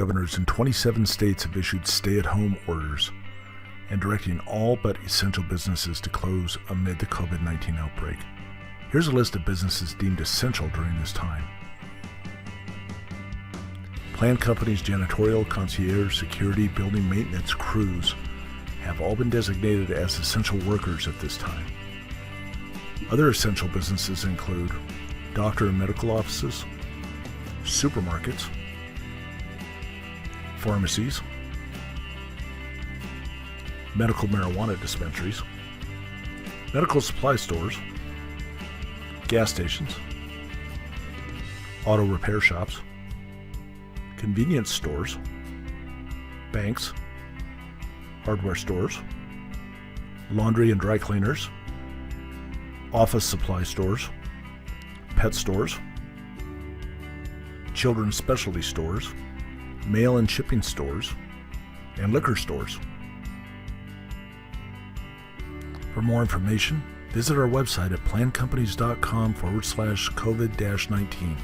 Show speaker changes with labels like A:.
A: Governors in 27 states have issued stay-at-home orders and directing all but essential businesses to close amid the COVID-19 outbreak. Here's a list of businesses deemed essential during this time. Planned companies Janitorial, Concierge Security, building maintenance crews have all been designated as essential workers at this time. Other essential businesses include doctor and medical offices, supermarkets, pharmacies, medical marijuana dispensaries, medical supply stores, gas stations, auto repair shops, convenience stores, banks, hardware stores, laundry and dry cleaners, office supply stores, pet stores, children's specialty stores, mail and shipping stores, and liquor stores. For more information, visit our website at plannedcompanies.com/COVID-19.